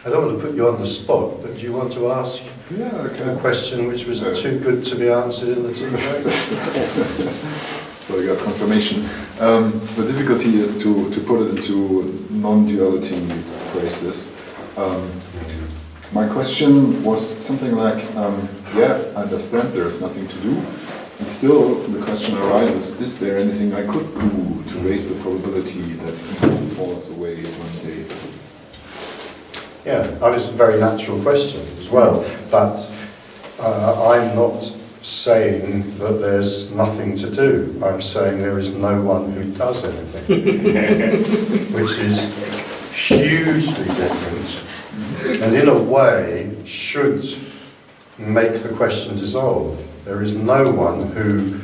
I don't want to put you on the spot, but do you want to ask a question which was too good to be answered in the same way? So I got confirmation. The difficulty is to put it into non-duality phrases. My question was something like, yeah, I understand there is nothing to do, and still the question arises, is there anything I could do to raise the probability that ego falls away one day? Yeah, that was a very natural question as well, but I'm not saying that there's nothing to do. I'm saying there is no one who does anything, which is hugely different, and in a way should make the question dissolve. There is no one who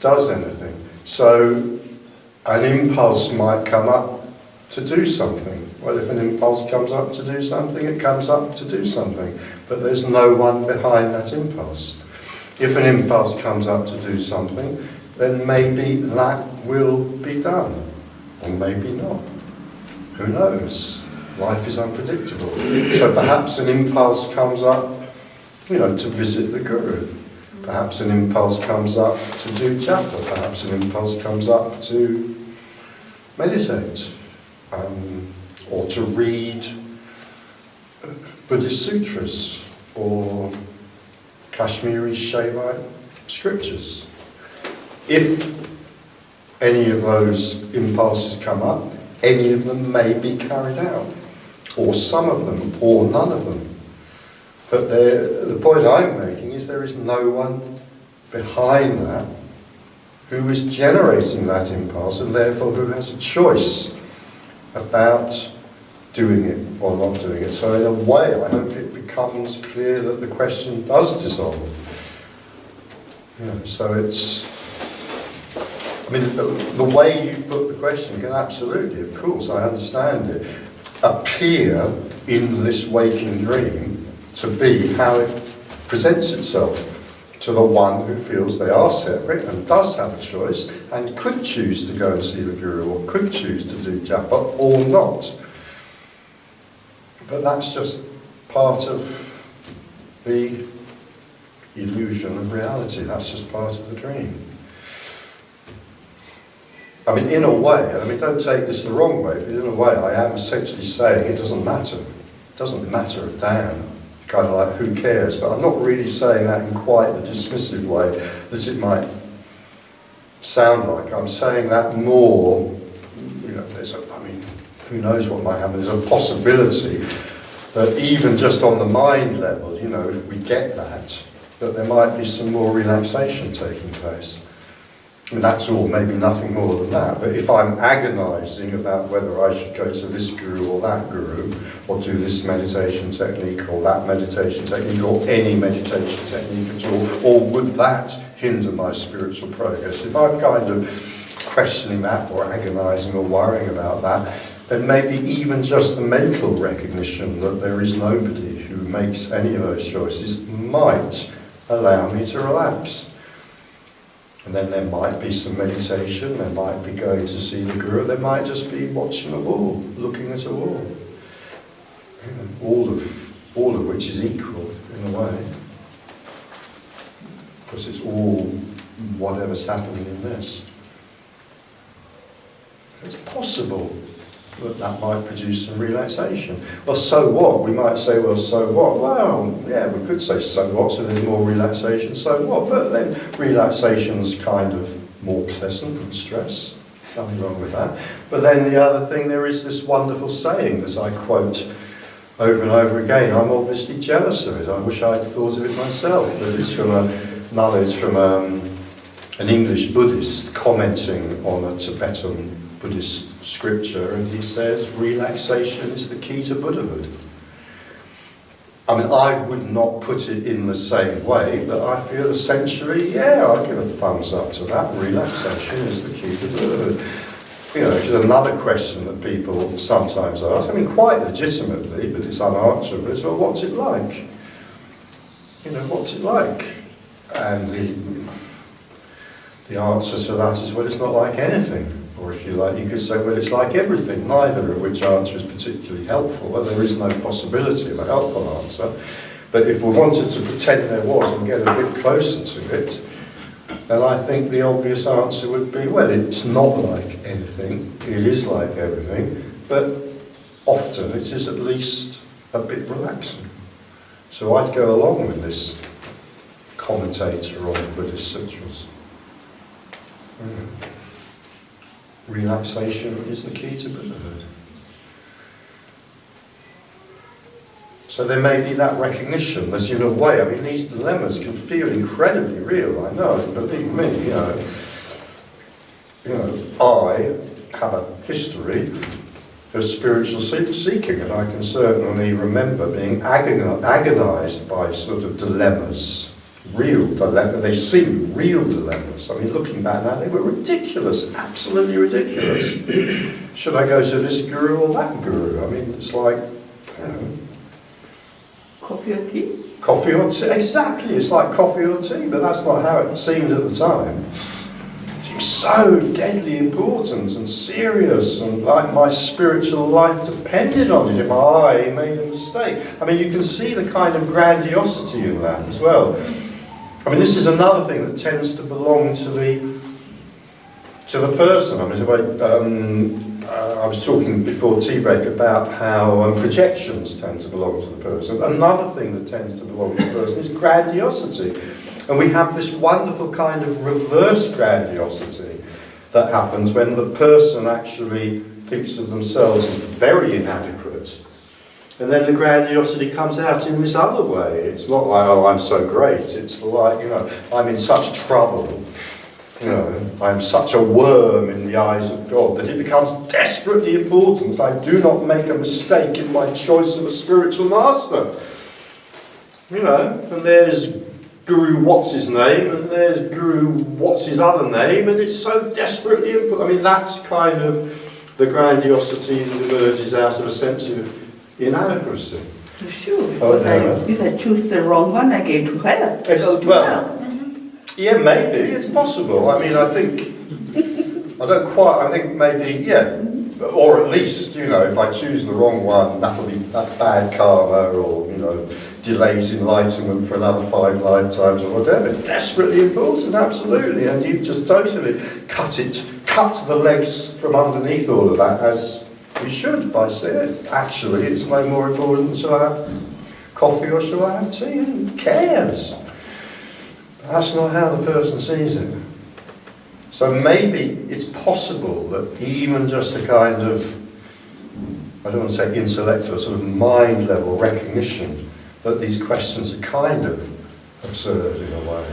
does anything. So an impulse might come up to do something. Well, if an impulse comes up to do something, it comes up to do something, but there's no one behind that impulse. If an impulse comes up to do something, then maybe that will be done, or maybe not. Who knows? Life is unpredictable. So perhaps an impulse comes up, to visit the Guru. Perhaps an impulse comes up to do japa. Perhaps an impulse comes up to meditate, or to read Buddhist sutras, or Kashmiri Shaivite scriptures. If any of those impulses come up, any of them may be carried out, or some of them, or none of them. But the point I'm making is there is no one behind that who is generating that impulse, and therefore who has a choice about doing it or not doing it. So in a way, I hope it becomes clear that the question does dissolve. So it's, the way you put the question can absolutely, of course, I understand it, appear in this waking dream to be how it presents itself to the one who feels they are separate and does have a choice and could choose to go and see the Guru or could choose to do japa or not. But that's just part of the illusion of reality. That's just part of the dream. In a way, don't take this the wrong way, but in a way I am essentially saying it doesn't matter. It doesn't matter a damn. Kind of like, who cares? But I'm not really saying that in quite the dismissive way that it might sound like. I'm saying that more, who knows what might happen. There's a possibility that even just on the mind level, if we get that there might be some more relaxation taking place. That's all, maybe nothing more than that. But if I'm agonising about whether I should go to this guru or that guru, or do this meditation technique or that meditation technique, or any meditation technique at all, or would that hinder my spiritual progress? If I'm kind of questioning that or agonising or worrying about that, then maybe even just the mental recognition that there is nobody who makes any of those choices might allow me to relax. And then there might be some meditation, there might be going to see the Guru, there might just be watching a wall, looking at a wall. All of which is equal in a way. Because it's all whatever's happening in this. It's possible that might produce some relaxation. Well, so what? We might say, well, so what? Well, yeah, we could say so what, so there's more relaxation, so what? But then relaxation's kind of more pleasant than stress. Nothing wrong with that. But then the other thing, there is this wonderful saying that I quote over and over again. I'm obviously jealous of it. I wish I'd thought of it myself. But it's from an English Buddhist commenting on a Tibetan Buddhist scripture, and he says, relaxation is the key to Buddhahood. I would not put it in the same way, but I feel essentially, yeah, I give a thumbs up to that. Relaxation is the key to Buddhahood. Which is another question that people sometimes ask, quite legitimately, but it's unanswerable. It's, well, what's it like? What's it like? And the answer to that is, well, it's not like anything. Or if you like, you could say, well, it's like everything, neither of which answer is particularly helpful. Well, there is no possibility of a helpful answer. But if we wanted to pretend there was and get a bit closer to it, then I think the obvious answer would be, well, it's not like anything, it is like everything, but often it is at least a bit relaxing. So I'd go along with this commentator on the Buddhist sutras. Relaxation is the key to Buddhahood. So there may be that recognition that in a way, I mean, these dilemmas can feel incredibly real, I know, believe me, I have a history of spiritual seeking, and I can certainly remember being agonized by sort of dilemmas, real dilemmas. They seem real dilemmas. I mean, looking back now, they were ridiculous, absolutely ridiculous. Should I go to this guru or that guru? I mean, it's like, Coffee or tea? Coffee or tea, exactly, it's like coffee or tea, but that's not how it seemed at the time. It seemed so deadly important and serious, and like my spiritual life depended on it if I made a mistake. I mean, you can see the kind of grandiosity in that as well. I mean, this is another thing that tends to belong to the person. I mean, I was talking before tea break about how projections tend to belong to the person. Another thing that tends to belong to the person is grandiosity. And we have this wonderful kind of reverse grandiosity that happens when the person actually thinks of themselves as very inadequate. And then the grandiosity comes out in this other way. It's not like, oh, I'm so great. It's like, I'm in such trouble. I'm such a worm in the eyes of God that it becomes desperately important that I do not make a mistake in my choice of a spiritual master. And there's Guru what's his name, and there's Guru what's his other name, and it's so desperately important. I mean, that's kind of the grandiosity that emerges out of a sense of inadequacy. Sure, because if I choose the wrong one, I go to hell. Hell. Yeah, maybe, it's possible. I mean, I think maybe, yeah. Or at least, if I choose the wrong one, that'll be bad karma, or, delays enlightenment for another 5 lifetimes or whatever. It's desperately important, absolutely. And you just totally cut the legs from underneath all of that, as we should, by saying, actually, it's no more important, shall I have coffee or shall I have tea? Who cares? That's not how the person sees it. So maybe it's possible that even just a kind of, I don't want to say intellectual, sort of mind level recognition that these questions are kind of absurd in a way.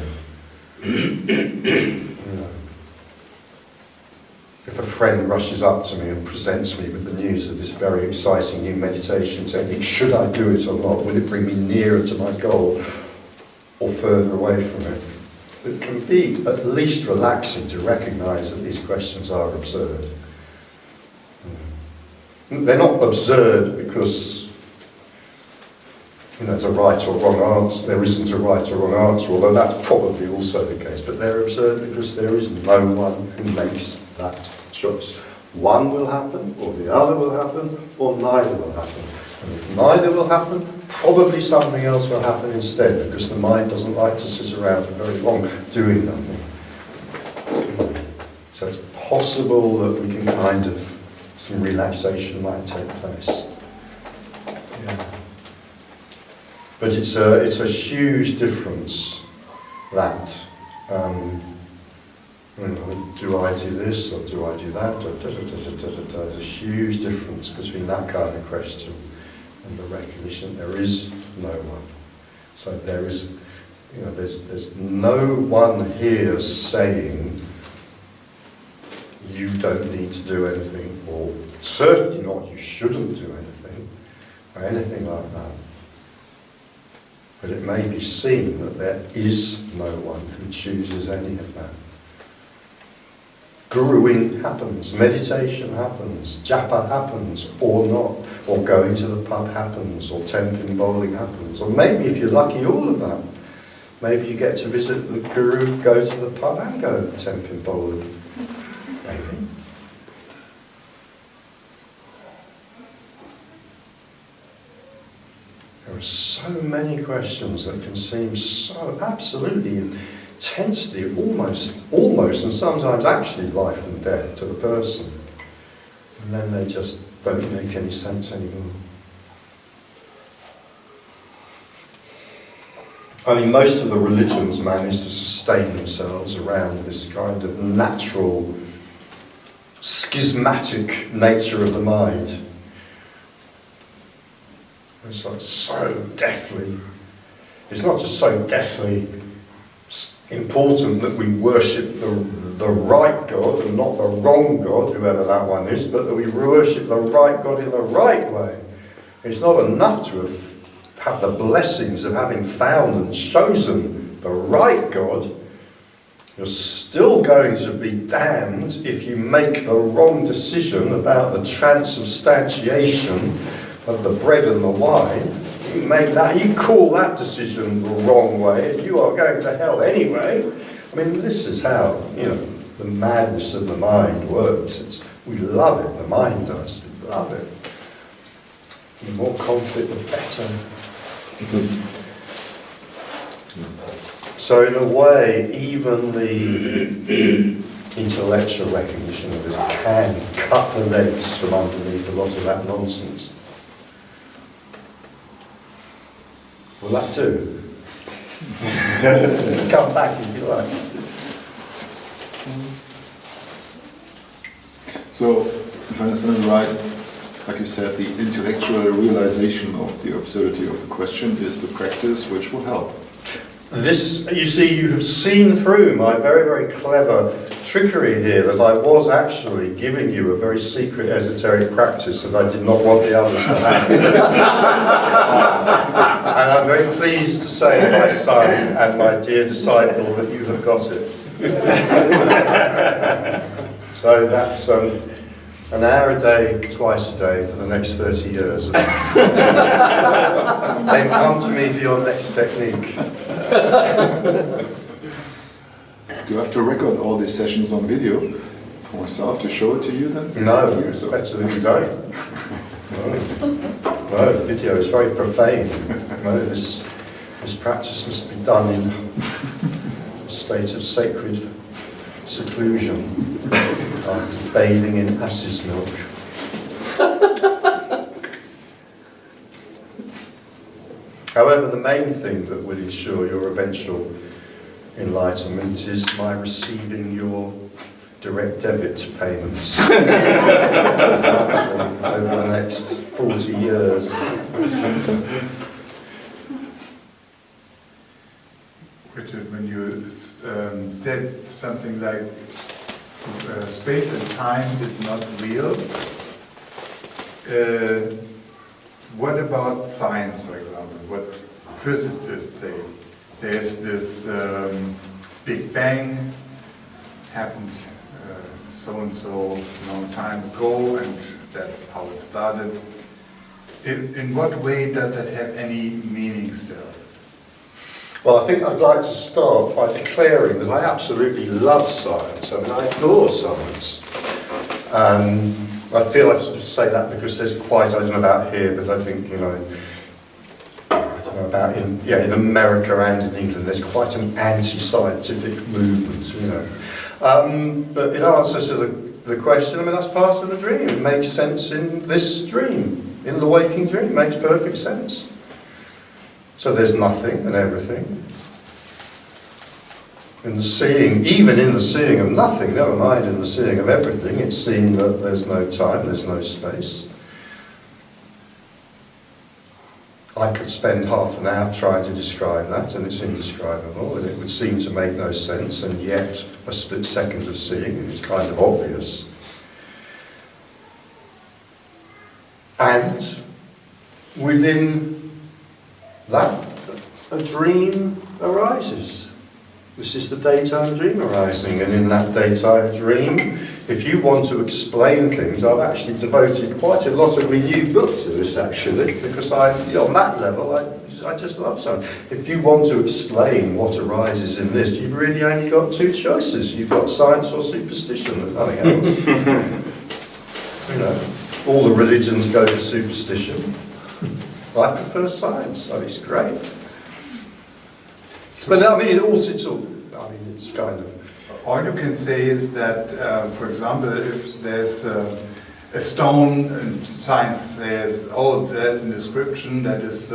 If a friend rushes up to me and presents me with the news of this very exciting new meditation technique, should I do it or not? Will it bring me nearer to my goal or further away from it? It can be at least relaxing to recognise that these questions are absurd. They're not absurd because there's a right or wrong answer. There isn't a right or wrong answer, although that's probably also the case. But they're absurd because there is no one who makes that choice. One will happen, or the other will happen, or neither will happen. And if neither will happen, probably something else will happen instead, because the mind doesn't like to sit around for very long doing nothing. So it's possible that we can kind of, some relaxation might take place. Yeah. But it's a huge difference that, do I do this or do I do that? There's a huge difference between that kind of question and the recognition there is no one. So there is, there's no one here saying you don't need to do anything, or certainly not you shouldn't do anything, or anything like that. But it may be seen that there is no one who chooses any of that. Guruing happens, meditation happens, japa happens or not, or going to the pub happens, or temping bowling happens, or maybe if you're lucky all of that. Maybe you get to visit the guru, go to the pub and go temping bowling. Maybe. There are so many questions that can seem so absolutely intensely, almost, and sometimes actually life and death to the person. And then they just don't make any sense anymore. I mean, most of the religions manage to sustain themselves around this kind of natural, schismatic nature of the mind. It's like so deathly. It's not just so deathly important that we worship the right God and not the wrong God, whoever that one is, but that we worship the right God in the right way. It's not enough to have the blessings of having found and chosen the right God. You're still going to be damned if you make the wrong decision about the transubstantiation of the bread and the wine. You make that, you call that decision the wrong way, and you are going to hell anyway. I mean, this is how, the madness of the mind works. We love it, the mind does. We love it. The more conflict, the better. So in a way, even the intellectual recognition of this can cut the legs from underneath a lot of that nonsense. Will that do? Come back if you like. So, if I understand it right, like you said, the intellectual realization of the absurdity of the question is the practice which will help. This, you see, you have seen through my very, very clever trickery here that I was actually giving you a very secret esoteric practice that I did not want the others to have. And I'm very pleased to say, my son and my dear disciple, that you have got it. So that's an hour a day, twice a day for the next 30 years. Then come to me for your next technique. Do you have to record all these sessions on video for myself to show it to you then? No, absolutely don't. No, video is very profane. No, this practice must be done in a state of sacred seclusion, after bathing in ass's milk. However, the main thing that will ensure your eventual enlightenment is my receiving your direct debit payments over the next 40 years. Richard, when you said something like space and time is not real, what about science, for example? What physicists say? There's this Big Bang happened so-and-so long time ago, and that's how it started. In what way does that have any meaning still? Well, I think I'd like to start by declaring that I absolutely love science. I mean, I adore science. I feel I should say that because there's quite, I don't know about here, but I think, I don't know about in America and in England, there's quite an anti-scientific movement, But in answer to the question, I mean, that's part of the dream. It makes sense in this dream, in the waking dream. It makes perfect sense. So there's nothing and everything. In the seeing, even in the seeing of nothing, never mind in the seeing of everything, it's seen that there's no time, there's no space. I could spend half an hour trying to describe that, and it's indescribable, and it would seem to make no sense, and yet a split second of seeing is kind of obvious. And within that, a dream arises. This is the daytime dream arising, and in that daytime dream, if you want to explain things, I've actually devoted quite a lot of my new book to this, actually, because on that level, I just love science. If you want to explain what arises in this, you've really only got two choices. You've got science or superstition, there's nothing else. All the religions go to superstition. I prefer science, so it's great. But I mean, it's kind of... All you can say is that, for example, if there's a stone and science says, oh, there's an inscription that is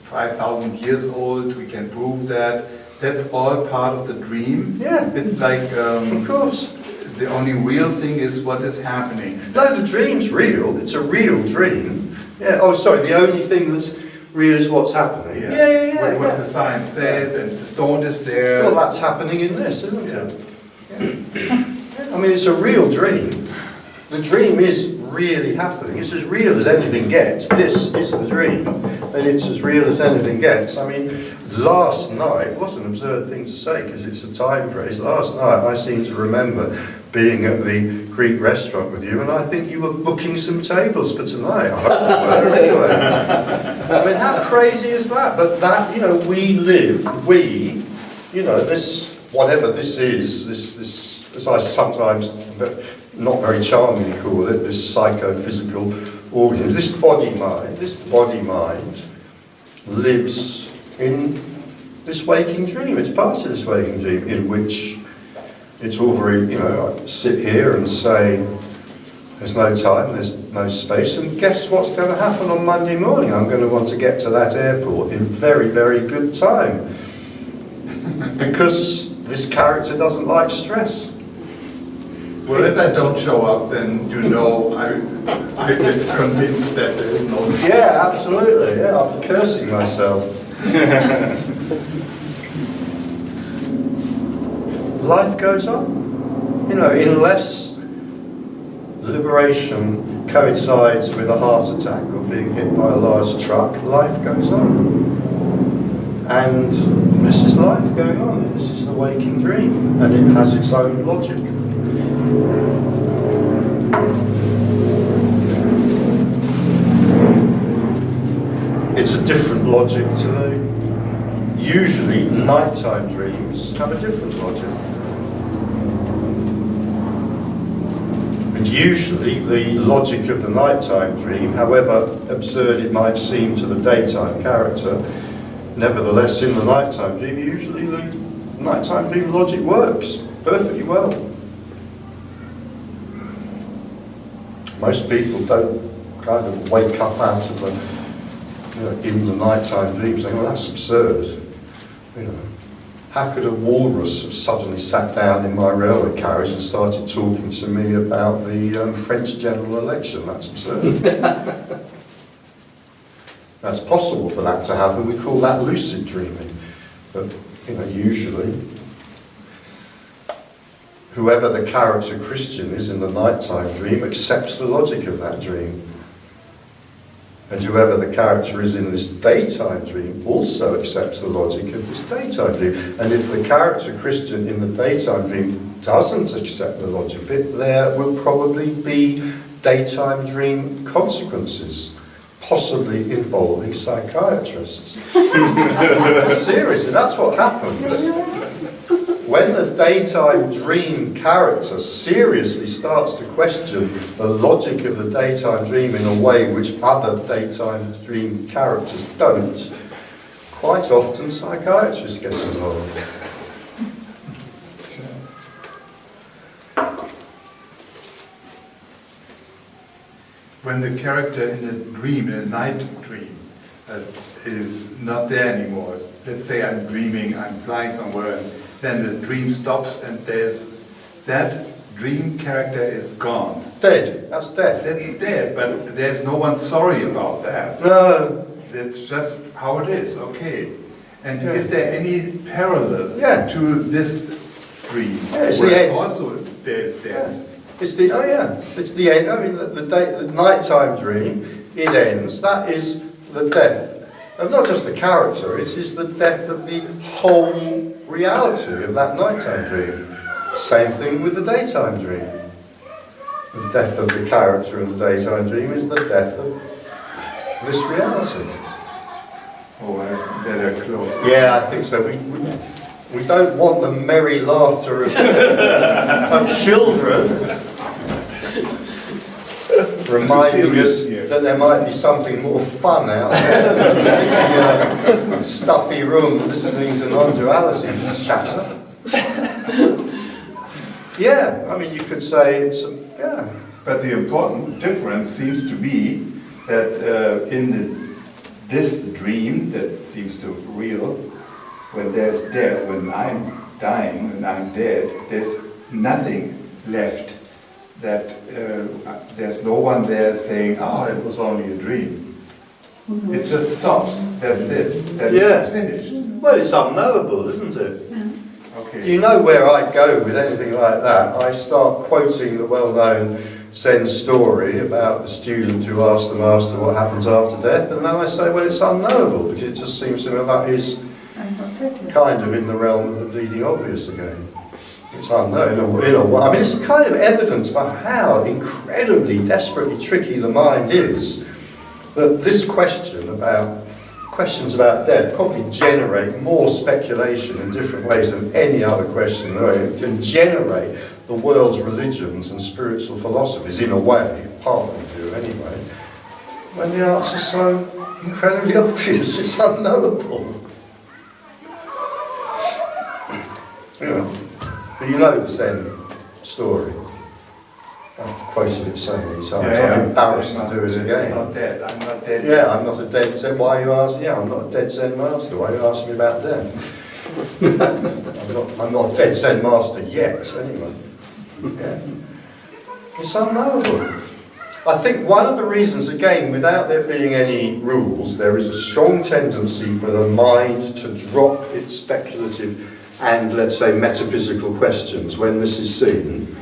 5,000 years old, we can prove that. That's all part of the dream. Yeah. It's like, Of course. the only real thing is what is happening. No, the dream's real. It's a real dream. Yeah. Oh, sorry. The only thing that's real is what's happening. Yeah. What the science says, and the stone is there. Well, that's happening in this, isn't it? Yeah. I mean, it's a real dream. The dream is really happening. It's as real as anything gets. This is the dream, and it's as real as anything gets. I mean, last night was an absurd thing to say because it's a time phrase. Last night, I seem to remember being at the Greek restaurant with you, and I think you were booking some tables for tonight. I hope you were, anyway. I mean, how crazy is that? But that, this, whatever this is, this, as I sometimes, not very charmingly call it, this psychophysical organism, this body mind lives in this waking dream. It's part of this waking dream in which it's all very, I sit here and say, there's no time, there's no space, and guess what's going to happen on Monday morning? I'm going to want to get to that airport in very, very good time. Because this character doesn't like stress. Well, if I don't show up, then I get convinced that there is no... Yeah, absolutely, yeah, I'm cursing myself. Life goes on. Unless liberation coincides with a heart attack or being hit by a large truck, life goes on. And this is life going on. This is the waking dream, and it has its own logic. It's a different logic to the... Usually, nighttime dreams have a different logic. And usually, the logic of the nighttime dream, however absurd it might seem to the daytime character, nevertheless, in the nighttime dream, usually the nighttime dream logic works perfectly well. Most people don't kind of wake up out of in the nighttime dream saying, well, that's absurd. How could a walrus have suddenly sat down in my railway carriage and started talking to me about the French general election? That's absurd. That's possible for that to happen. We call that lucid dreaming. But, usually, whoever the character Christian is in the nighttime dream accepts the logic of that dream. And whoever the character is in this daytime dream also accepts the logic of this daytime dream. And if the character Christian in the daytime dream doesn't accept the logic of it, there will probably be daytime dream consequences, possibly involving psychiatrists. Seriously, that's what happens. When the daytime dream character seriously starts to question the logic of the daytime dream in a way which other daytime dream characters don't, quite often psychiatrists get involved. When the character in a dream, in a night dream, is not there anymore, let's say I'm dreaming, I'm flying somewhere, and then the dream stops and that dream character is gone. Dead. That's death. That's dead, but there's no one sorry about that. No. That's just how it is, okay. And is there any parallel to this dream? Yeah, it's where the also there's death? It's the end. I mean, the nighttime dream, it ends. That is the death. And not just the character, it is the death of the whole reality of that nighttime dream. Same thing with the daytime dream. The death of the character in the daytime dream is the death of this reality. Oh, I better close. Yeah, I think so. We don't want the merry laughter of children. reminding serious us here. that there might be something more fun out there than sitting in a stuffy room listening to non-duality chatter. Yeah, I mean, you could say it's, yeah. But the important difference seems to be that this dream that seems to real, when there's death, when I'm dying, when I'm dead, there's nothing left. That there's no one there saying, "Oh, it was only a dream." Mm-hmm. It just stops. That's it. Then Yeah. it's finished. Well, it's unknowable, isn't it? Okay. You know where I go with anything like that. I start quoting the well-known Zen story about the student who asked the master what happens after death, and then I say, well, it's unknowable, because it just seems to me that is kind of in the realm of the bleeding obvious again. It's unknown in a way. I mean, it's a kind of evidence for how incredibly, desperately tricky the mind is, that this questions about death probably generate more speculation in different ways than any other question. It can generate the world's religions and spiritual philosophies in a way, partly do anyway, when the answer's so incredibly obvious, it's unknowable. But you know the Zen story. I've quoted it so many times, I'm embarrassed to do it again. I'm not dead. I'm not dead. Yeah, I'm not a dead Zen. Why are you asking? Yeah, I'm not a dead Zen master. Why are you asking me about them? I'm not a dead Zen master yet, anyway. Yeah. It's unknowable. I think one of the reasons, again, without there being any rules, there is a strong tendency for the mind to drop its speculative and, let's say, metaphysical questions when this is seen.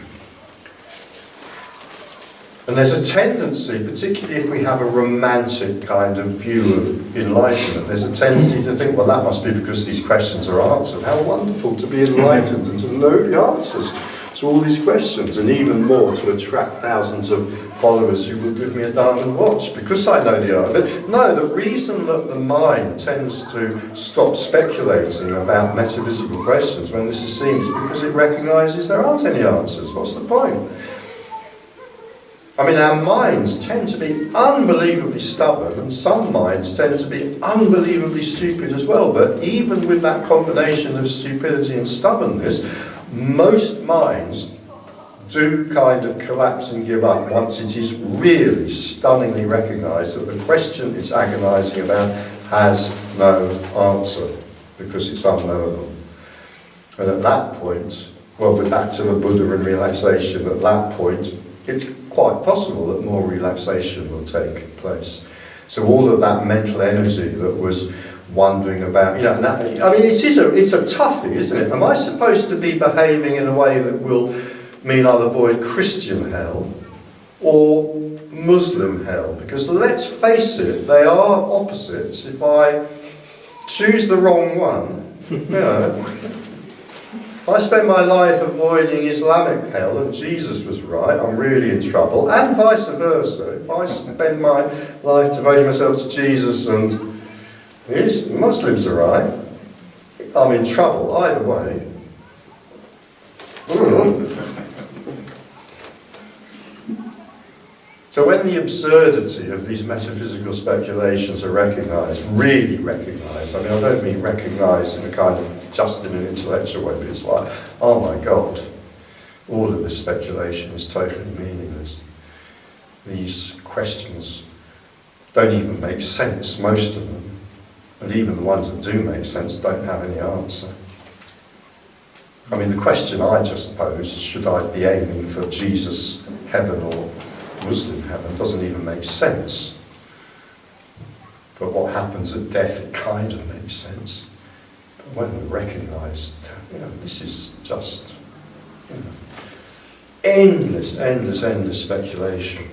And there's a tendency, particularly if we have a romantic kind of view of enlightenment, there's a tendency to think, well, that must be because these questions are answered. How wonderful to be enlightened and to know the answers to all these questions, and even more to attract thousands of followers who will give me a diamond watch because I know the answer. But no, the reason that the mind tends to stop speculating about metaphysical questions when this is seen is because it recognises there aren't any answers. What's the point? I mean, our minds tend to be unbelievably stubborn, and some minds tend to be unbelievably stupid as well. But even with that combination of stupidity and stubbornness, most minds do kind of collapse and give up once it is really stunningly recognised that the question it's agonising about has no answer, because it's unknowable. And at that point, well, we're back to the Buddha and relaxation, at that point, it's quite possible that more relaxation will take place. So all of that mental energy that was wondering about, you know, I mean, it's a toughie, isn't it? Am I supposed to be behaving in a way that will mean I'll avoid Christian hell or Muslim hell? Because let's face it, they are opposites. If I choose the wrong one, you know, if I spend my life avoiding Islamic hell and Jesus was right, I'm really in trouble, and vice versa. If I spend my life devoting myself to Jesus and Muslims are right, I'm in trouble either way. So when the absurdity of these metaphysical speculations are recognised, really recognised, I mean, I don't mean recognised in a kind of just in an intellectual way, but it's like, oh my God, all of this speculation is totally meaningless. These questions don't even make sense, most of them. And even the ones that do make sense don't have any answer. I mean, the question I just posed, should I be aiming for Jesus heaven or Muslim heaven, doesn't even make sense. But what happens at death, it kind of makes sense. But when we recognise, you know, this is just, you know, endless speculation.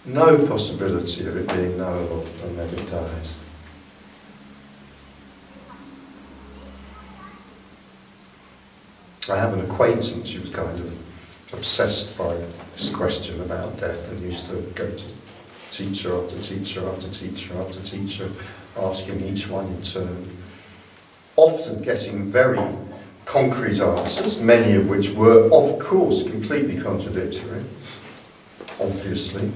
No possibility of it being knowable, and then it dies. I have an acquaintance who was kind of obsessed by this question about death and used to go to teacher after teacher after teacher after teacher, asking each one in turn, often getting very concrete answers, many of which were, of course, completely contradictory. obviously.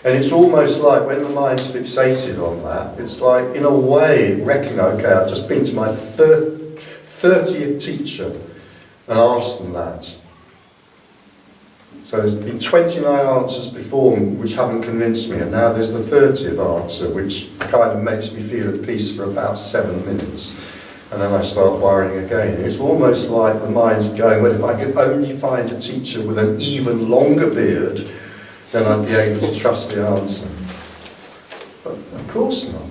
And it's almost like when the mind's fixated on that, it's like, in a way, recognise, okay, I've just been to my 30th teacher and asked them that. So there's been 29 answers before which haven't convinced me, and now there's the 30th answer, which kind of makes me feel at peace for about 7 minutes. And then I start worrying again. It's almost like the mind's going, well, if I could only find a teacher with an even longer beard, then I'd be able to trust the answer. But of course not.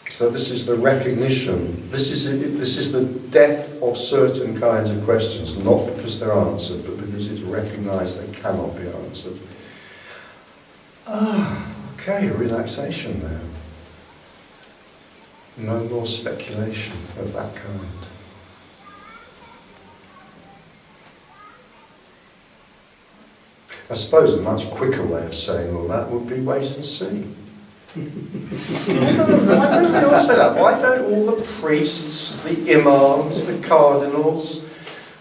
So this is the recognition, this is the death of certain kinds of questions, not because they're answered, but because it's recognised they cannot be answered. Okay, relaxation now. No more speculation of that kind. I suppose a much quicker way of saying all that would be wait and see. Why don't we all say that? Why don't all the priests, the imams, the cardinals,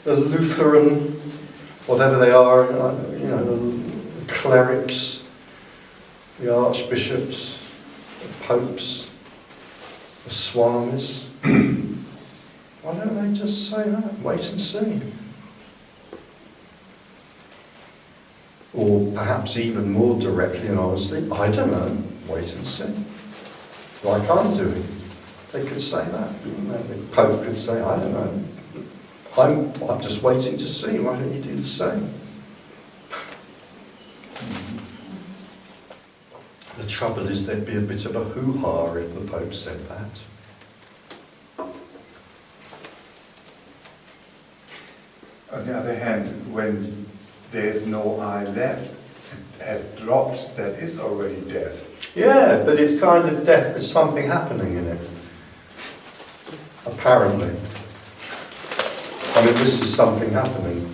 the Lutheran, whatever they are, the clerics, the archbishops, the popes, the swamis, why don't they just say that? Wait and see. Or perhaps even more directly and honestly, I don't know, wait and see. Like I'm doing. They could say that. The Pope could say, I don't know. I'm just waiting to see. Why don't you do the same? The trouble is there'd be a bit of a hoo-ha if the Pope said that. On the other hand, when there's no I left, it has dropped, that is already death. Yeah, but it's kind of death, there's something happening in it. Apparently. I mean, this is something happening.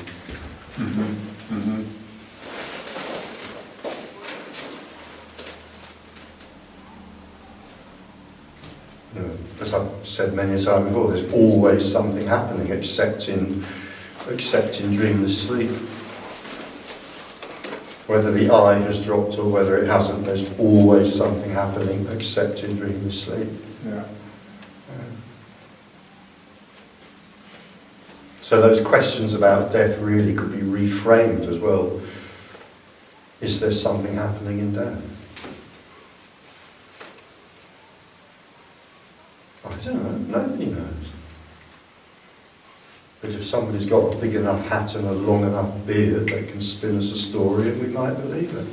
As I've said many times before, there's always something happening except in dreamless sleep. Whether the I has dropped or whether it hasn't, there's always something happening except in dreamless sleep. Yeah. So those questions about death really could be reframed as well. Is there something happening in death? I don't know, nobody knows. But if somebody's got a big enough hat and a long enough beard, they can spin us a story and we might believe it.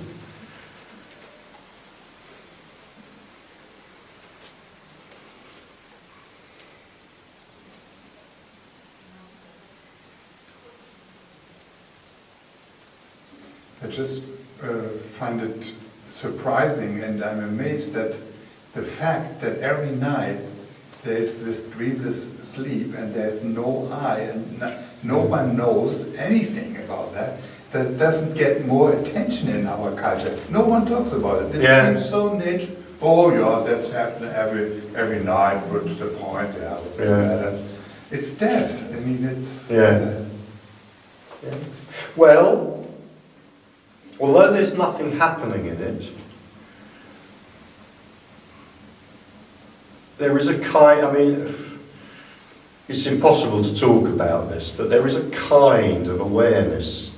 I just find it surprising, and I'm amazed that the fact that every night there's this dreamless sleep and there's no I and no one knows anything about that, that doesn't get more attention in our culture. No one talks about it. It seems so niche. Oh yeah, that's happening every night. What's the point? Yeah, what's the matter? It's death. I mean, it's... Well, although there's nothing happening in it, there is a kind, I mean, it's impossible to talk about this, but there is a kind of awareness.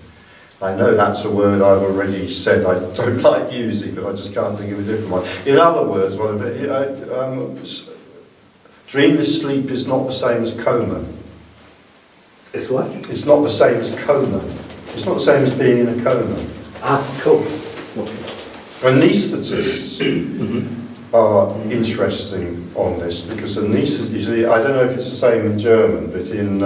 I know that's a word I've already said I don't like using, but I just can't think of a different one. In other words, dreamless sleep is not the same as coma. It's what? It's not the same as coma. It's not the same as being in a coma. Cool. Okay. Anaesthetists are interesting on this because anaesthetists, I don't know if it's the same in German, but in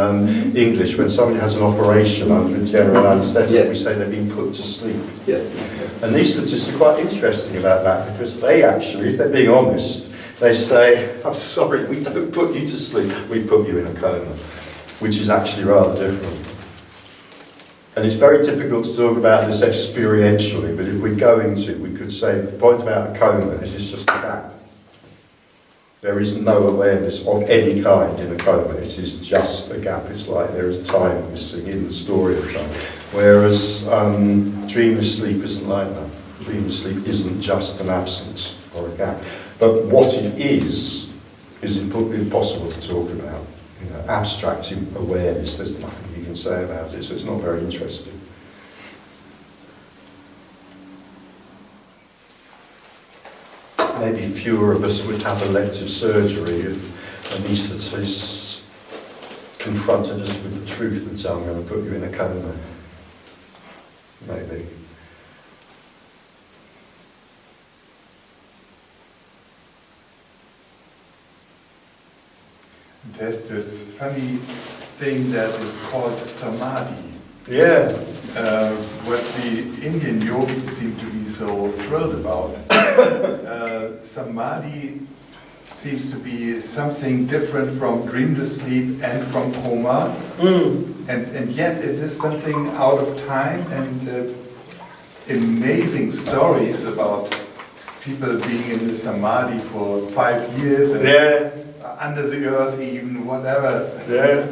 English, when somebody has an operation under general anaesthetic, we say they've been put to sleep. Yes. Anaesthetists are quite interesting about that because they actually, if they're being honest, they say, I'm sorry, we don't put you to sleep, we put you in a coma, which is actually rather different. And it's very difficult to talk about this experientially, but if we go into it, we could say the point about a coma is it's just a gap. There is no awareness of any kind in a coma. It is just a gap. It's like there is time missing in the story of time. Whereas dreamless sleep isn't like that. Dreamless sleep isn't just an absence or a gap. But what it is impossible to talk about. You know, abstract awareness, there's nothing you can say about it, so it's not very interesting. Maybe fewer of us would have elective surgery if anaesthetists confronted us with the truth and said, I'm going to put you in a coma. Maybe. There's this funny thing that is called Samadhi. Yeah. What the Indian yogis seem to be so thrilled about. Samadhi seems to be something different from dreamless sleep and from coma, and yet it is something out of time, and amazing stories about people being in the Samadhi for 5 years and under the earth even, whatever. Yeah.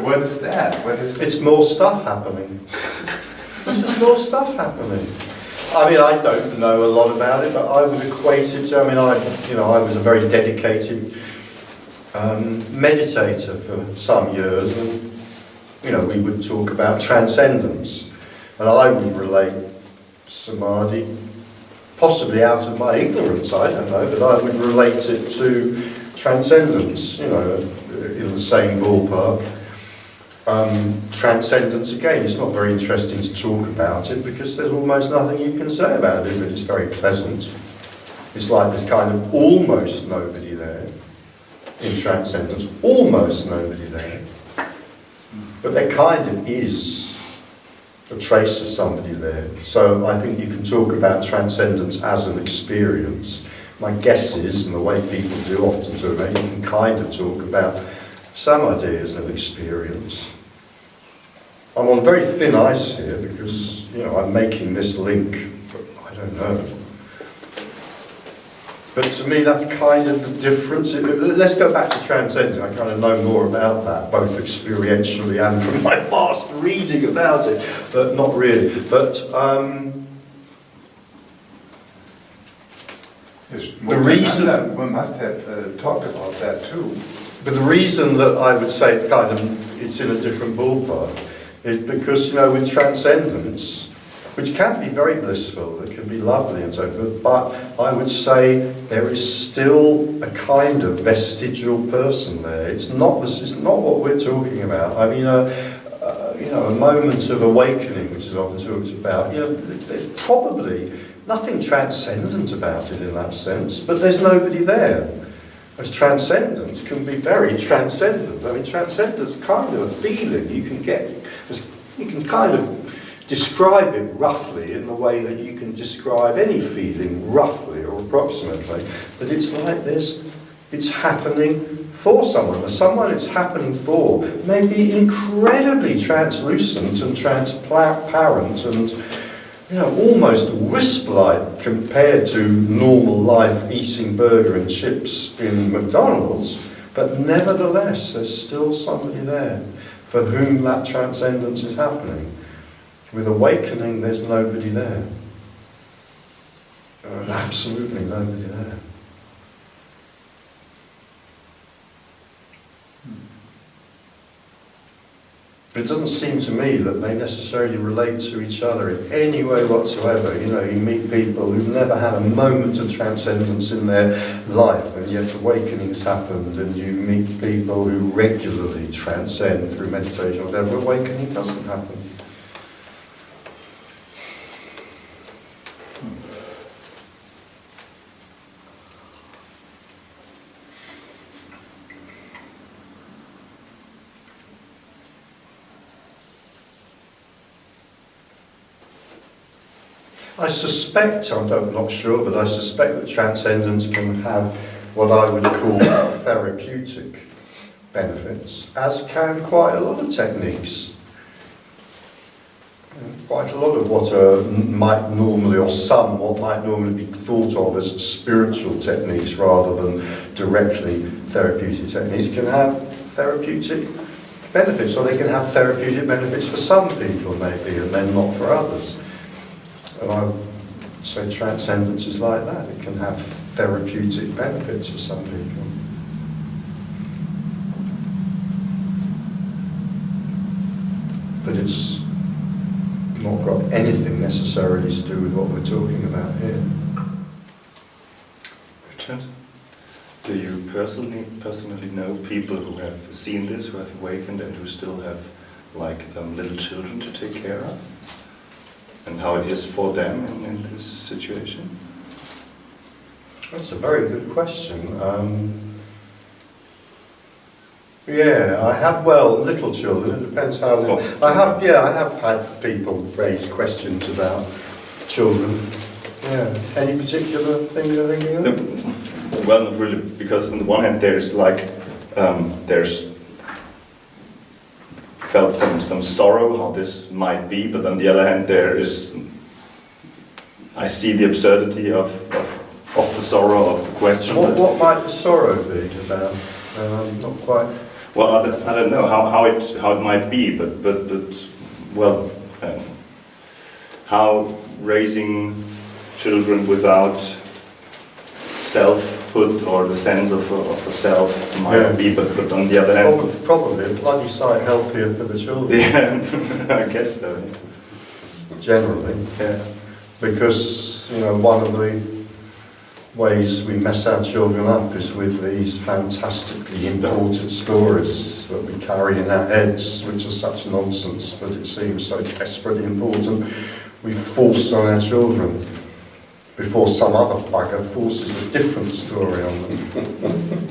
What is that? It's more stuff happening. There's just more stuff happening. I mean, I don't know a lot about it, but I would equate it. I mean, I was a very dedicated meditator for some years, and we would talk about transcendence, and I would relate Samadhi, possibly out of my ignorance, I don't know, but I would relate it to transcendence, in the same ballpark. Transcendence, again, it's not very interesting to talk about it because there's almost nothing you can say about it, but it's very pleasant. It's like there's kind of almost nobody there in transcendence, almost nobody there. But there kind of is a trace of somebody there. So I think you can talk about transcendence as an experience. My guess is, and the way people do often do it, you can kind of talk about Samadhi as an experience. I'm on very thin ice here because, I'm making this link, but I don't know. But to me, that's kind of the difference. Let's go back to transcendence. I kind of know more about that, both experientially and from my vast reading about it, but not really. But the reason one must have talked about that too. But the reason that I would say it's in a different ballpark is because, with transcendence, which can be very blissful, it can be lovely and so forth, but I would say there is still a kind of vestigial person there. It's not what we're talking about. I mean, a moment of awakening, which is often talked about, there's probably nothing transcendent about it in that sense, but there's nobody there. As transcendence can be very transcendent. I mean, transcendence is kind of a feeling you can get. You can kind of describe it roughly in the way that you can describe any feeling roughly or approximately. But it's like it's happening for someone. Someone it's happening for may be incredibly translucent and transparent and almost wisp-like compared to normal life eating burger and chips in McDonald's, but nevertheless there's still somebody there for whom that transcendence is happening. With awakening, there's nobody there. There's absolutely nobody there. It doesn't seem to me that they necessarily relate to each other in any way whatsoever. You meet people who've never had a moment of transcendence in their life, and yet awakening has happened, and you meet people who regularly transcend through meditation or whatever. Awakening doesn't happen. I suspect, I'm not sure, but I suspect that transcendence can have what I would call therapeutic benefits, as can quite a lot of techniques. quite a lot of what might normally, or some, what might normally be thought of as spiritual techniques rather than directly therapeutic techniques can have therapeutic benefits, or they can have therapeutic benefits for some people maybe, and then not for others. And I would say transcendence is like that. It can have therapeutic benefits for some people. But it's not got anything necessarily to do with what we're talking about here. Richard, do you personally know people who have seen this, who have awakened, and who still have like little children to take care of? And how it is for them in this situation? That's a very good question. Yeah, I have, well, little children, it depends how little. I have had people raise questions about children. Yeah. Any particular thing you're thinking of? Well, not really, because on the one hand there's like, there's felt some sorrow how this might be, but on the other hand there is, I see the absurdity of the sorrow of the question. What might the sorrow be about? Not quite. Well, I don't know how it might be, but well, how raising children without selfhood or the sense of a self might be, but on the other hand, probably a bloody sight healthier for the children. Yeah, I guess so. Generally, Yeah. Because one of the ways we mess our children up is with these fantastically important stories that we carry in our heads, which are such nonsense, but it seems so desperately important. We force on our children before some other bugger forces a different story on them.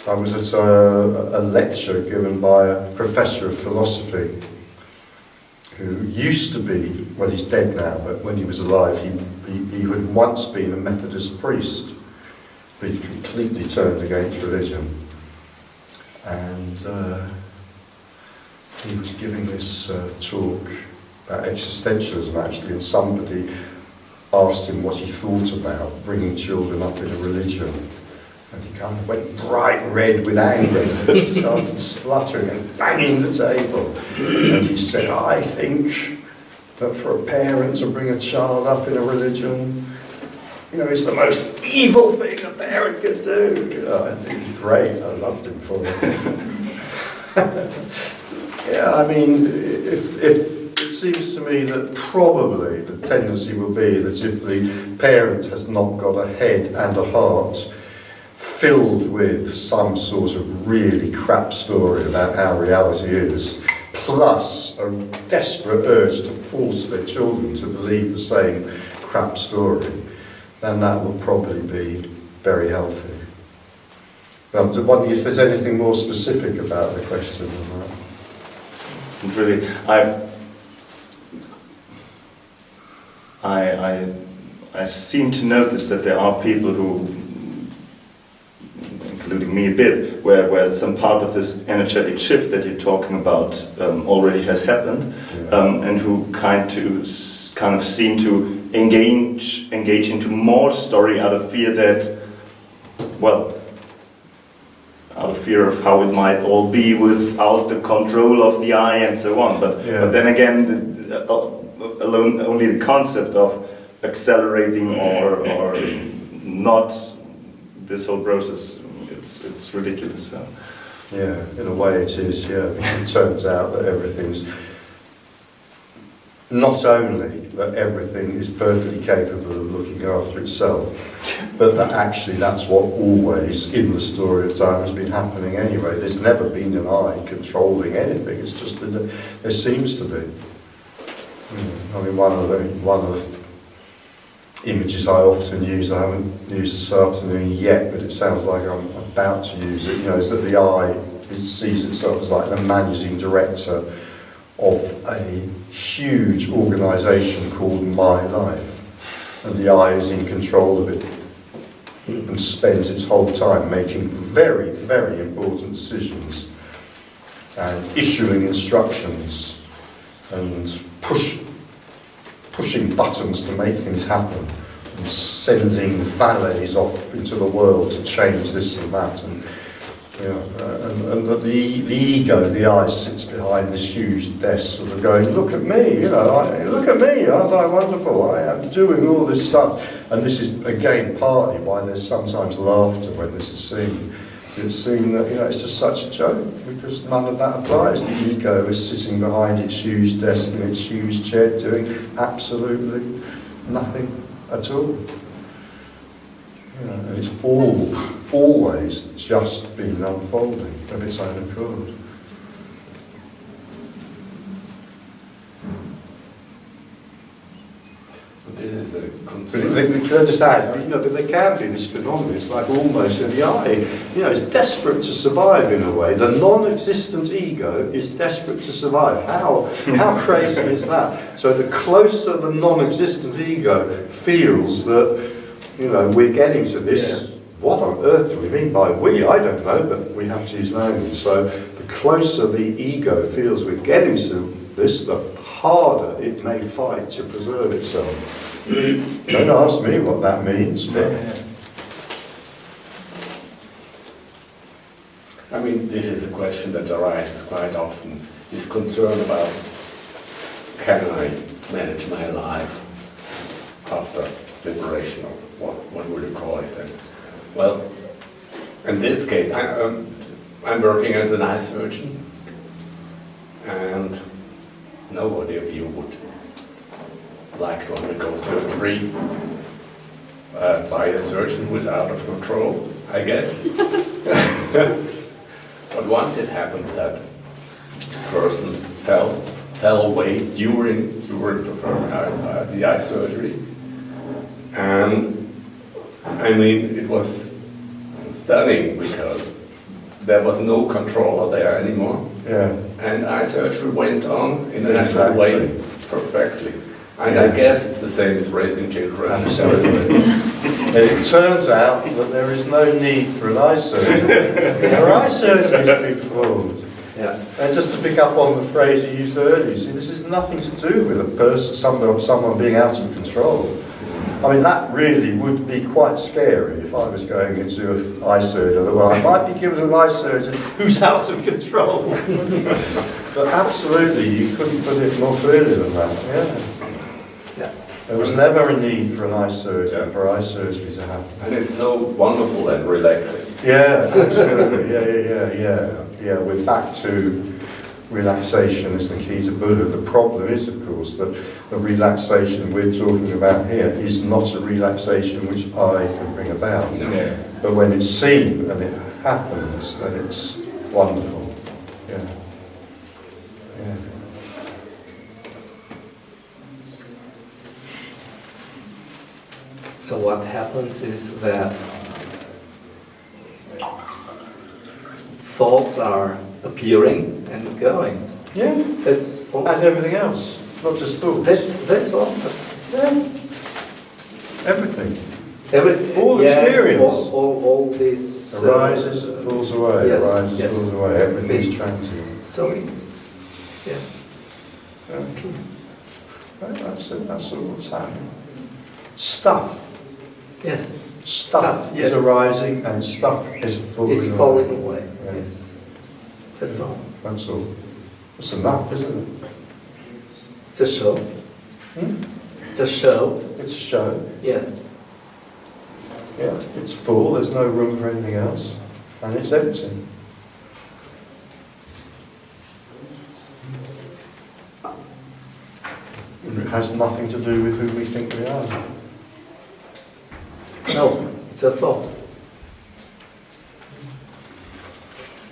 I was at a lecture given by a professor of philosophy who used to be, well he's dead now, but when he was alive he had once been a Methodist priest, but he completely turned against religion. And he was giving this talk about existentialism actually, and somebody asked him what he thought about bringing children up in a religion. And he kind of went bright red with anger and started spluttering and banging the table. And he said, I think that for a parent to bring a child up in a religion, is the most evil thing a parent could do. I think he's great. I loved him for it. Yeah, I mean, if it seems to me that probably the tendency will be that if the parent has not got a head and a heart filled with some sort of really crap story about how reality is, plus a desperate urge to force their children to believe the same crap story, then that will probably be very healthy. I'm wondering if there's anything more specific about the question than that. Really, I seem to notice that there are people who, including me a bit, where some part of this energetic shift that you're talking about already has happened, and who kind of seem to engage into more story out of fear that, well, out of fear of how it might all be without the control of the I and so on. But then again, only the concept of accelerating or not this whole process, it's ridiculous. So. Yeah, in a way it is, yeah. It turns out that everything's, not only that everything is perfectly capable of looking after itself, but that actually that's what always in the story of time has been happening anyway. There's never been an I controlling anything, it's just that there seems to be. I mean, one of the images I often use, I haven't used this afternoon yet, but it sounds like I'm about to use it, is that the I sees itself as like the managing director of a huge organisation called My Life, and the I is in control of it and spends its whole time making very, very important decisions and issuing instructions and pushing buttons to make things happen and sending valets off into the world to change this and that. And and the ego, the I, sits behind this huge desk sort of going, look at me, look at me, aren't I wonderful? I am doing all this stuff. And this is, again, partly why there's sometimes laughter when this is seen. It's seen that, it's just such a joke, because none of that applies. The ego is sitting behind its huge desk in its huge chair doing absolutely nothing at all. And it's always just been unfolding of its own accord. But this is a But concern. can I just add, that there can be this phenomenon, it's like almost in the eye, it's desperate to survive in a way. The non-existent ego is desperate to survive. How crazy is that? So the closer the non-existent ego feels that, we're getting to this, what on earth do we mean by we? I don't know, but we have to use language. So the closer the ego feels we're getting to this, the harder it may fight to preserve itself. Don't ask me what that means, but... I mean, this is a question that arises quite often. This concern about, can I manage my life after liberation, or what would you call it? And, well, in this case, I'm working as an eye surgeon, and nobody of you would like to undergo surgery by a surgeon who is out of control, I guess. But once it happened that person fell away during performing the eye surgery, and I mean, it was stunning because there was no controller there anymore. Yeah. And eye surgery went on in a natural way perfectly. And I guess it's the same as raising children. Absolutely. And it turns out that there is no need for an eye surgery. There are eye surgeries to be performed. Yeah. And just to pick up on the phrase you used earlier, see, this has nothing to do with a person, someone being out of control. I mean, that really would be quite scary if I was going into an eye surgery. Well, I might be given an eye surgeon who's out of control. But absolutely, you couldn't put it more clearly than that. Yeah. There was never a need for an eye surgeon, for eye surgery to happen. And it's so wonderful and relaxing. Yeah, absolutely. Yeah. We're back to relaxation is the key to Buddha. The problem is, of course, that the relaxation we're talking about here is not a relaxation which I can bring about. Yeah. But when it's seen and it happens, then it's wonderful. Yeah. So what happens is that thoughts are appearing and going. Yeah. That's all. And everything else, not just thoughts. That's all. Everything. All experience. All this Arises, it falls away. yes, Arises, yes. falls away. Everything's It's transient. so yes. Right, that's it. That's all that's happening. Stuff. Yes. Stuff Yes. is arising and stuff is falling away. It's falling away. Yeah. Yes. That's all. That's all. That's enough, isn't it? It's a show. It's a show. It's a show. Yeah. Yeah. It's full. There's no room for anything else. And it's empty. And it has nothing to do with who we think we are. No, it's a thought.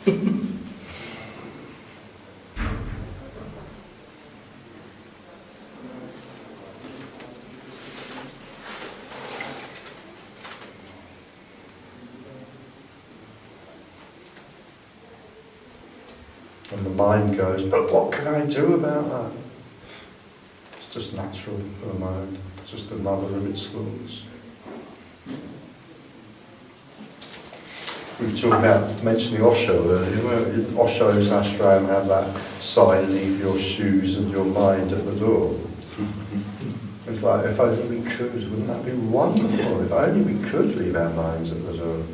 And the mind goes, but what can I do about that? It's just natural for the mind. It's just another of its thoughts. We were talking about mentioning Osho earlier. Osho's ashram had that sign, leave your shoes and your mind at the door. It's like, if only we could, wouldn't that be wonderful? If only we could leave our minds at the door.